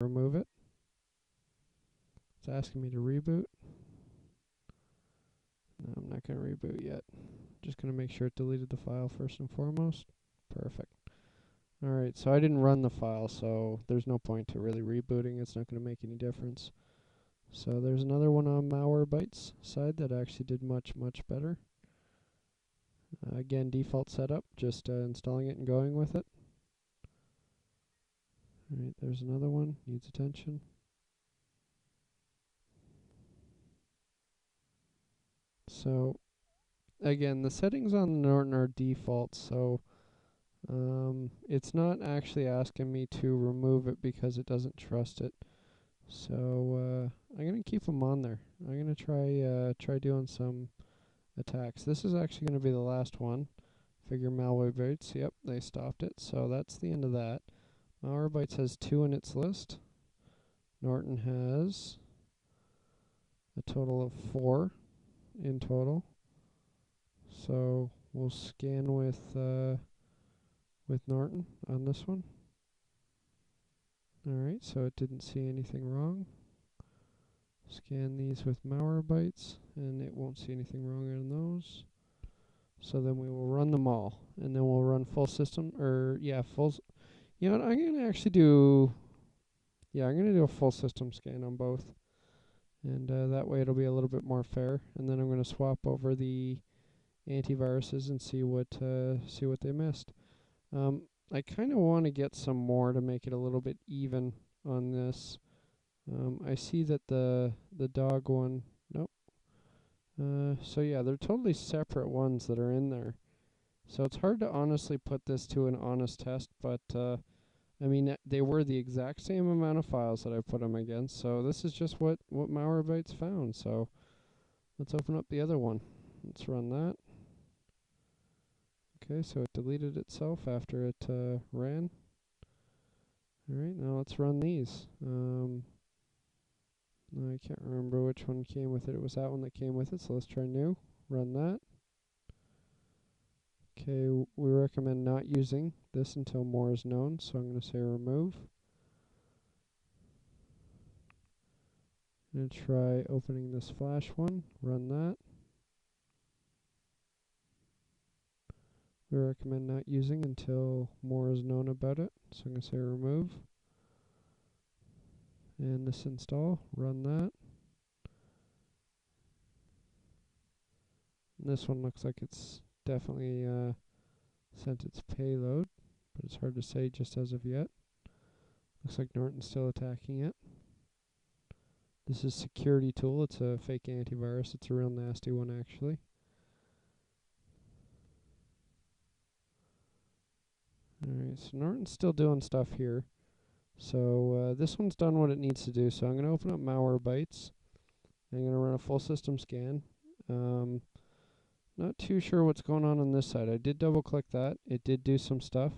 remove it. It's asking me to reboot. No, I'm not going to reboot yet. Just going to make sure it deleted the file first and foremost. Perfect. Alright, so I didn't run the file, so there's no point to really rebooting. It's not going to make any difference. So there's another one on MalwareBytes side that actually did much better. Again, default setup, just installing it and going with it. Alright, there's another one, needs attention. So, again, the settings on Norton are default, so it's not actually asking me to remove it because it doesn't trust it. So I'm gonna keep them on there. I'm gonna try doing some attacks. This is actually gonna be the last one. Figure MalwareBytes. Yep, they stopped it. So that's the end of that. MalwareBytes has 2 in its list. Norton has a total of 4 in total. So we'll scan with Norton on this one. Alright, so it didn't see anything wrong. Scan these with MalwareBytes, and it won't see anything wrong on those. So then we will run them all, and then we'll run full system, you know what, I'm gonna actually do, I'm gonna do a full system scan on both. And that way it'll be a little bit more fair. And then I'm gonna swap over the antiviruses and see what they missed. I kind of want to get some more to make it a little bit even on this. I see that the dog one, nope. So yeah, they're totally separate ones that are in there. So it's hard to honestly put this to an honest test, but I mean, they were the exact same amount of files that I put them against. So this is just what MalwareBytes found. So let's open up the other one. Let's run that. Okay, so it deleted itself after it ran. Alright, now let's run these. I can't remember which one came with it. It was that one that came with it, so let's try new. Run that. Okay, we recommend not using this until more is known, so I'm going to say remove. I'm going to try opening this flash one. Run that. We recommend not using until more is known about it, so I'm going to say remove. And this install, run that. And this one looks like it's definitely sent its payload, but it's hard to say just as of yet. Looks like Norton's still attacking it. This is security tool. It's a fake antivirus. It's a real nasty one, actually. Alright, so Norton's still doing stuff here. So this one's done what it needs to do. So I'm going to open up MalwareBytes. I'm going to run a full system scan. Not too sure what's going on this side. I did double click that. It did do some stuff.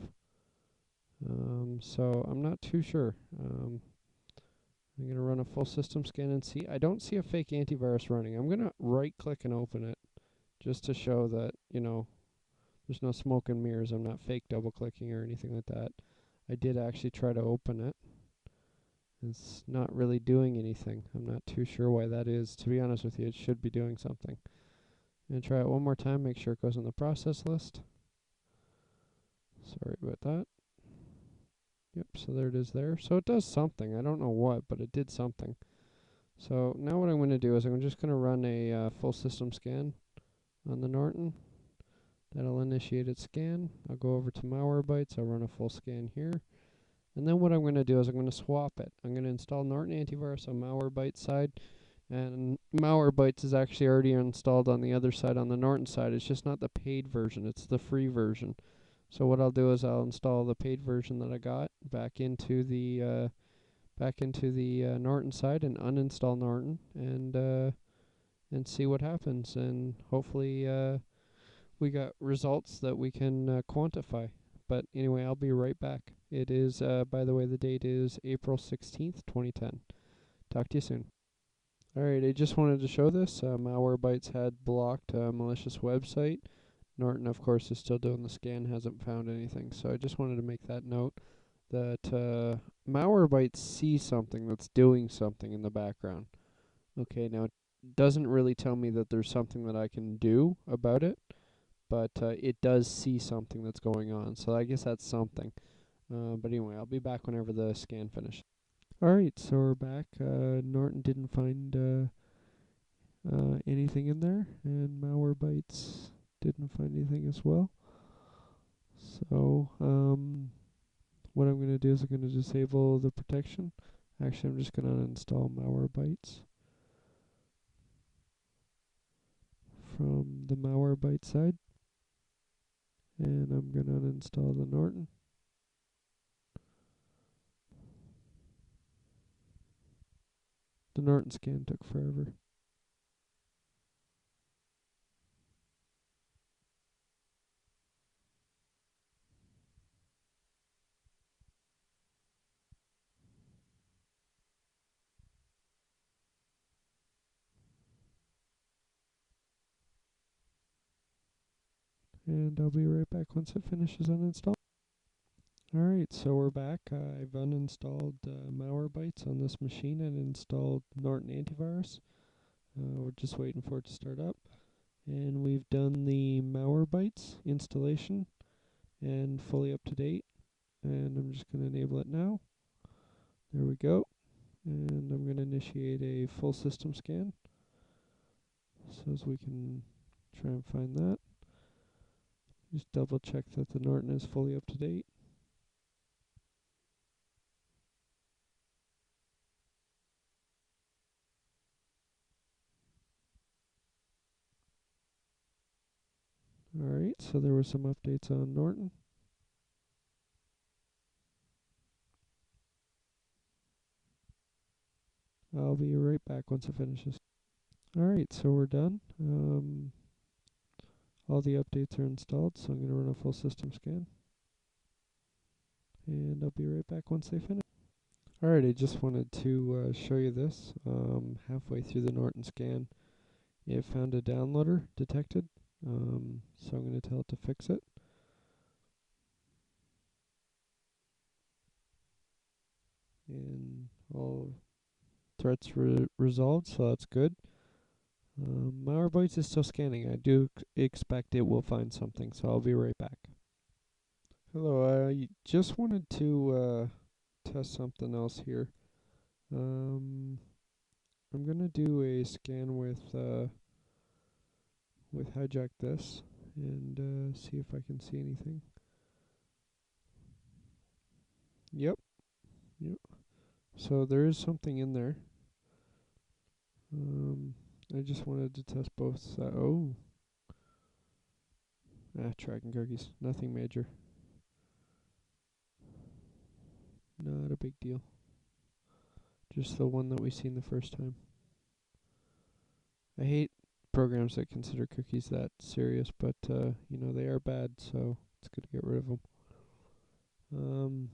So I'm not too sure. I'm going to run a full system scan and see. I don't see a fake antivirus running. I'm going to right click and open it just to show that, you know, there's no smoke and mirrors. I'm not fake double clicking or anything like that. I did actually try to open it. It's not really doing anything. I'm not too sure why that is. To be honest with you, it should be doing something. I'm going to try it one more time, make sure it goes on the process list. Sorry about that. Yep, so there it is there. So it does something. I don't know what, but it did something. So now what I'm going to do is I'm just going to run a full system scan on the Norton. That'll initiate its scan. I'll go over to MalwareBytes. I'll run a full scan here. And then what I'm going to do is I'm going to swap it. I'm going to install Norton Antivirus on MalwareBytes side. And MalwareBytes is actually already installed on the other side, on the Norton side. It's just not the paid version. It's the free version. So what I'll do is I'll install the paid version that I got back into the Norton side and uninstall Norton and see what happens. And hopefully we got results that we can quantify. But anyway, I'll be right back. It is, by the way, the date is April 16th, 2010. Talk to you soon. Alright, I just wanted to show this. MalwareBytes had blocked a malicious website. Norton, of course, is still doing the scan, hasn't found anything. So I just wanted to make that note. that MalwareBytes see something that's doing something in the background. Okay, now it doesn't really tell me that there's something that I can do about it, but it does see something that's going on. So I guess that's something. But anyway, I'll be back whenever the scan finishes. Alright, so we're back. Norton didn't find anything in there, and MalwareBytes didn't find anything as well. So, what I'm going to do is I'm going to disable the protection. Actually, I'm just going to uninstall MalwareBytes from the MalwareBytes side, and I'm going to uninstall the Norton. The Norton scan took forever. And I'll be right back once it finishes uninstalling. Alright, so we're back. I've uninstalled MalwareBytes on this machine and installed Norton Antivirus. We're just waiting for it to start up. And we've done the MalwareBytes installation and fully up to date. And I'm just going to enable it now. There we go. And I'm going to initiate a full system scan so as we can try and find that. Just double check that the Norton is fully up to date. Alright, so there were some updates on Norton. I'll be right back once it finishes. Alright, so we're done. All the updates are installed, so I'm going to run a full system scan. And I'll be right back once they finish. Alright, I just wanted to show you this. Halfway through the Norton scan, it found a downloader detected. So I'm going to tell it to fix it. And all threats resolved, so that's good. MalwareBytes is still scanning. I do expect it will find something, so I'll be right back. Hello, I just wanted to test something else here. I'm gonna do a scan with hijack this and see if I can see anything. Yep. So there is something in there. I just wanted to test both. Tracking cookies. Nothing major. Not a big deal. Just the one that we seen the first time. I hate programs that consider cookies that serious, but you know, they are bad, so it's good to get rid of them.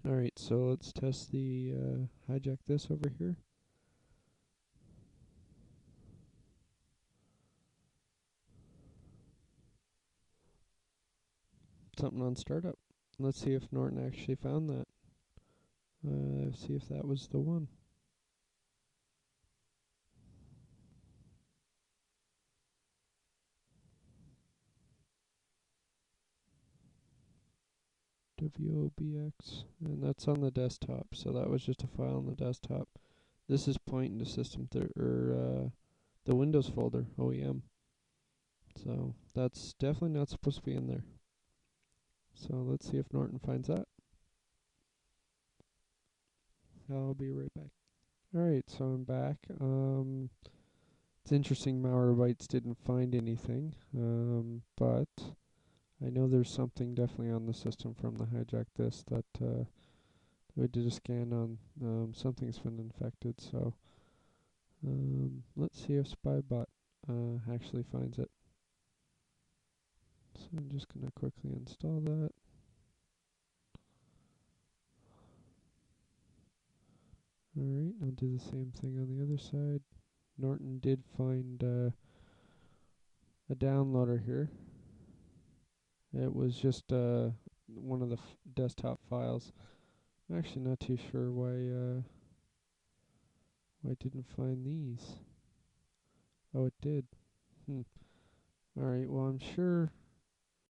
Alright, so let's test the hijack this over here. Something on startup. Let's see if Norton actually found that. See if that was the one. WOBX, and that's on the desktop, so that was just a file on the desktop. This is pointing to the Windows folder, OEM. So that's definitely not supposed to be in there. So let's see if Norton finds that. I'll be right back. Alright, so I'm back. It's interesting MalwareBytes didn't find anything, but I know there's something definitely on the system from the hijack this that we did a scan on. Something's been infected, so let's see if SpyBot actually finds it. So I'm just going to quickly install that. Alright, I'll do the same thing on the other side. Norton did find a downloader here. It was just one of the desktop files. I'm actually not too sure why it didn't find these. Oh, it did. Alright, well I'm sure